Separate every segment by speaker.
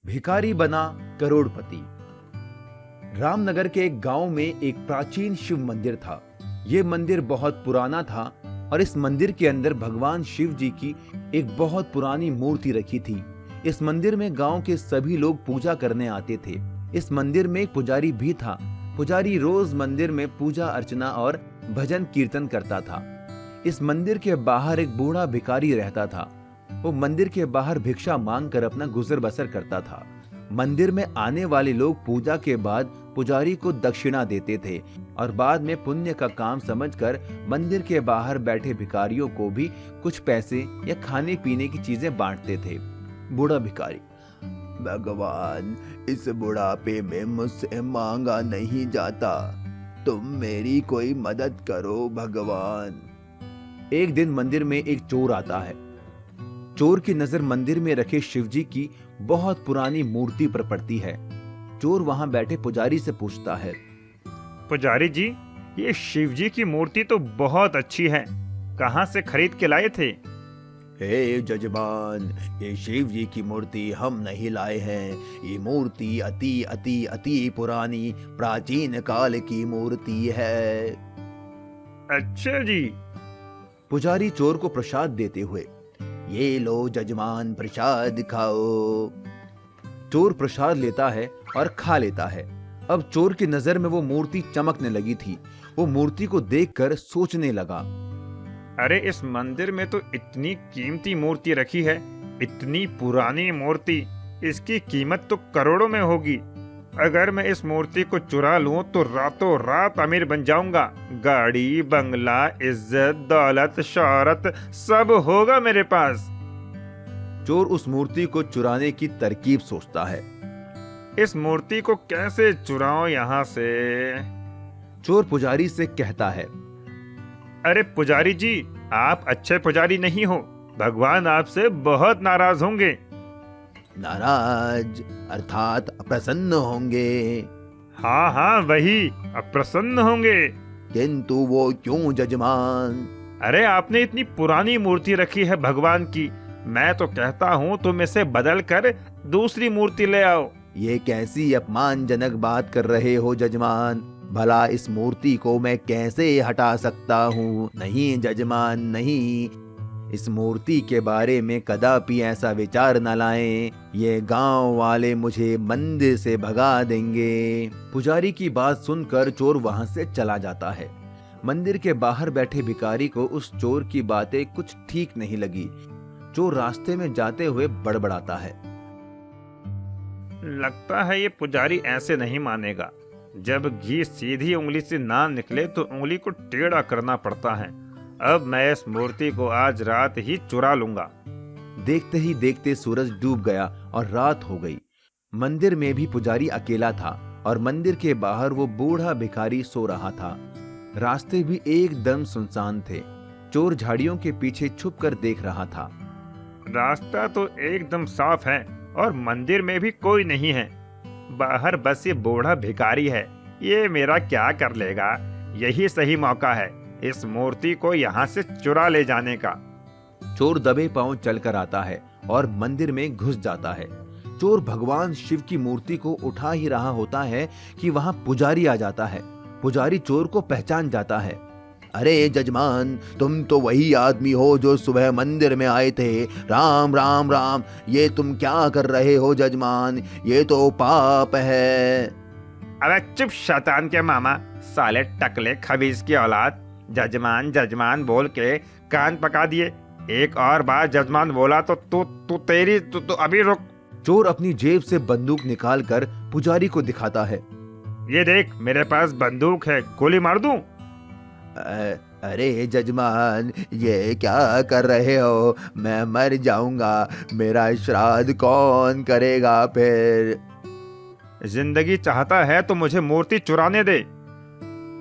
Speaker 1: भिखारी बना करोड़पति। रामनगर के एक गांव में एक प्राचीन शिव मंदिर था। यह मंदिर बहुत पुराना था और इस मंदिर के अंदर भगवान शिव जी की एक बहुत पुरानी मूर्ति रखी थी। इस मंदिर में गांव के सभी लोग पूजा करने आते थे। इस मंदिर में एक पुजारी भी था। पुजारी रोज मंदिर में पूजा अर्चना और भजन कीर्तन करता था। इस मंदिर के बाहर एक बूढ़ा भिखारी रहता था। वो मंदिर के बाहर भिक्षा मांगकर अपना गुजर बसर करता था। मंदिर में आने वाले लोग पूजा के बाद पुजारी को दक्षिणा देते थे और बाद में पुण्य का काम समझकर मंदिर के बाहर बैठे भिखारियों को भी कुछ पैसे या खाने पीने की चीजें बांटते थे। बूढ़ा भिखारी:
Speaker 2: भगवान, इस बुढ़ापे में मुझसे मांगा नहीं जाता, तुम मेरी कोई मदद करो भगवान।
Speaker 1: एक दिन मंदिर में एक चोर आता है। चोर की नजर मंदिर में रखे शिवजी की बहुत पुरानी मूर्ति पर पड़ती है। चोर वहां बैठे पुजारी से पूछता है:
Speaker 3: पुजारी जी, ये शिवजी की मूर्ति तो बहुत अच्छी है, कहाँ से खरीद के लाए थे?
Speaker 2: हे जजमान, ये शिव जी की मूर्ति हम नहीं लाए हैं। ये मूर्ति अति अति अति पुरानी प्राचीन काल की मूर्ति है।
Speaker 3: अच्छा जी।
Speaker 1: पुजारी चोर को प्रसाद देते हुए:
Speaker 2: ये लो जजमान, प्रसाद खाओ।
Speaker 1: चोर प्रसाद लेता है और खा लेता है। अब चोर की नजर में वो मूर्ति चमकने लगी थी। वो मूर्ति को देखकर सोचने लगा:
Speaker 3: अरे, इस मंदिर में तो इतनी कीमती मूर्ति रखी है, इतनी पुरानी मूर्ति, इसकी कीमत तो करोड़ों में होगी। अगर मैं इस मूर्ति को चुरा लूं तो रातों रात अमीर बन जाऊंगा। गाड़ी, बंगला, इज्जत, दौलत, शोहरत सब होगा मेरे पास।
Speaker 1: चोर उस मूर्ति को चुराने की तरकीब सोचता है।
Speaker 3: इस मूर्ति को कैसे चुराऊं यहाँ से?
Speaker 1: चोर पुजारी से कहता है:
Speaker 3: अरे पुजारी जी, आप अच्छे पुजारी नहीं हो, भगवान आपसे बहुत नाराज होंगे।
Speaker 2: नाराज अर्थात अप्रसन्न होंगे।
Speaker 3: हाँ हाँ, वही, अप्रसन्न होंगे।
Speaker 2: किंतु वो क्यों जजमान?
Speaker 3: अरे, आपने इतनी पुरानी मूर्ति रखी है भगवान की, मैं तो कहता हूँ तुम इसे बदल कर दूसरी मूर्ति ले आओ।
Speaker 2: ये कैसी अपमानजनक बात कर रहे हो जजमान? भला इस मूर्ति को मैं कैसे हटा सकता हूँ? नहीं जजमान, नहीं। इस मूर्ति के बारे में कदापि ऐसा विचार न लाएं। ये गांव वाले मुझे मंदिर से भगा देंगे।
Speaker 1: पुजारी की बात सुनकर चोर वहां से चला जाता है। मंदिर के बाहर बैठे भिखारी को उस चोर की बातें कुछ ठीक नहीं लगी। चोर रास्ते में जाते हुए बड़बड़ाता है:
Speaker 3: लगता है ये पुजारी ऐसे नहीं मानेगा। जब घी सीधी उंगली से ना निकले तो उंगली को टेढ़ा करना पड़ता है। अब मैं इस मूर्ति को आज रात ही चुरा लूंगा।
Speaker 1: देखते ही देखते सूरज डूब गया और रात हो गई। मंदिर में भी पुजारी अकेला था और मंदिर के बाहर वो बूढ़ा भिखारी सो रहा था। रास्ते भी एकदम सुनसान थे। चोर झाड़ियों के पीछे छुपकर देख रहा था।
Speaker 3: रास्ता तो एकदम साफ है और मंदिर में भी कोई नहीं है। बाहर बस ये बूढ़ा भिखारी है, ये मेरा क्या कर लेगा। यही सही मौका है इस मूर्ति को यहाँ से चुरा ले जाने का।
Speaker 1: चोर दबे पांव चलकर आता है और मंदिर में घुस जाता है। चोर भगवान शिव की मूर्ति को उठा ही रहा होता है कि वहां पुजारी आ जाता है। पुजारी चोर को पहचान जाता है।
Speaker 2: अरे जजमान, तुम तो वही आदमी हो जो सुबह मंदिर में आए थे। राम राम राम। ये तुम क्या कर रहे हो जजमान? ये तो पाप है।
Speaker 3: अरे चुप शैतान के मामा, साले टकले खबीज की औलाद। जजमान जजमान बोल के कान पका दिए। एक और बार जजमान बोला तो तू अभी रुक।
Speaker 1: चोर अपनी जेब से बंदूक निकालकर पुजारी को दिखाता है।
Speaker 3: ये देख, मेरे पास बंदूक है, गोली मार दूं?
Speaker 2: अरे जजमान, ये क्या कर रहे हो? मैं मर जाऊंगा। मेरा श्राद्ध कौन करेगा फिर?
Speaker 3: जिंदगी चाहता है तो मुझे मूर्ति चुराने दे।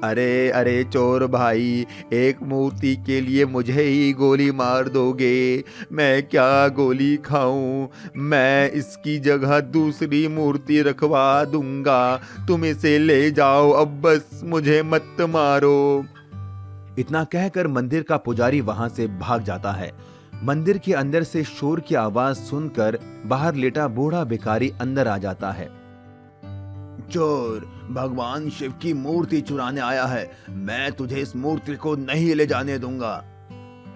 Speaker 2: अरे अरे चोर भाई, एक मूर्ति के लिए मुझे ही गोली मार दोगे? मैं क्या गोली खाऊं? मैं इसकी जगह दूसरी मूर्ति रखवा दूंगा। तुम इसे ले जाओ, अब बस मुझे मत मारो।
Speaker 1: इतना कहकर मंदिर का पुजारी वहां से भाग जाता है। मंदिर के अंदर से शोर की आवाज सुनकर बाहर लेटा बूढ़ा भिखारी अंदर आ जाता है।
Speaker 2: चोर, भगवान शिव की मूर्ति चुराने आया है। मैं तुझे इस मूर्ति को नहीं ले जाने दूंगा।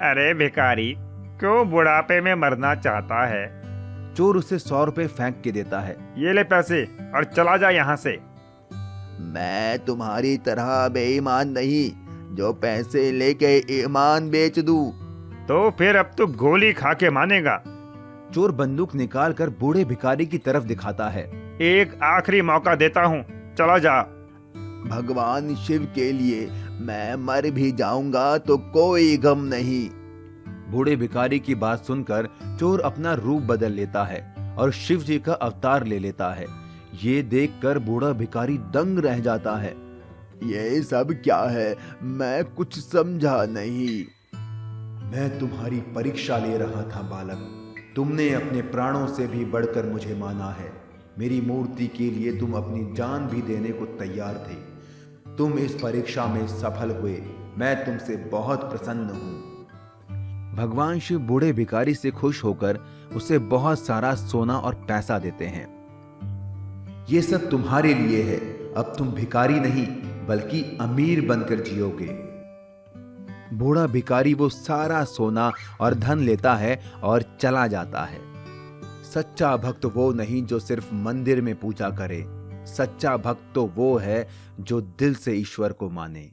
Speaker 3: अरे भिखारी, क्यों बुढ़ापे में मरना चाहता है?
Speaker 1: चोर उसे 100 रुपए फेंक के देता है।
Speaker 3: ये ले पैसे और चला जा यहाँ से।
Speaker 2: मैं तुम्हारी तरह बेईमान नहीं जो पैसे लेके ईमान बेच दूं।
Speaker 3: तो फिर अब तू गोली खा के मानेगा।
Speaker 1: चोर बंदूक निकाल कर बूढ़े भिखारी की तरफ दिखाता है।
Speaker 3: एक आखिरी मौका देता हूँ, चला जा।
Speaker 2: भगवान शिव के लिए मैं मर भी जाऊंगा तो कोई गम नहीं।
Speaker 1: बूढ़े भिखारी की बात सुनकर चोर अपना रूप बदल लेता है और शिव जी का अवतार ले लेता है। ये देखकर बूढ़ा भिखारी दंग रह जाता है।
Speaker 2: ये सब क्या है? मैं कुछ समझा नहीं।
Speaker 1: मैं तुम्हारी परीक्षा ले रहा था बालक। तुमने अपने प्राणों से भी बढ़कर मुझे माना है। मेरी मूर्ति के लिए तुम अपनी जान भी देने को तैयार थे। तुम इस परीक्षा में सफल हुए। मैं तुमसे बहुत प्रसन्न हूँ। भगवान शिव बूढ़े भिखारी से खुश होकर उसे बहुत सारा सोना और पैसा देते हैं। ये सब तुम्हारे लिए है। अब तुम भिखारी नहीं बल्कि अमीर बनकर जियोगे। बूढ़ा भिखारी वो सारा सोना और धन लेता है और चला जाता है। सच्चा भक्त वो नहीं जो सिर्फ मंदिर में पूजा करे। सच्चा भक्त तो वो है जो दिल से ईश्वर को माने।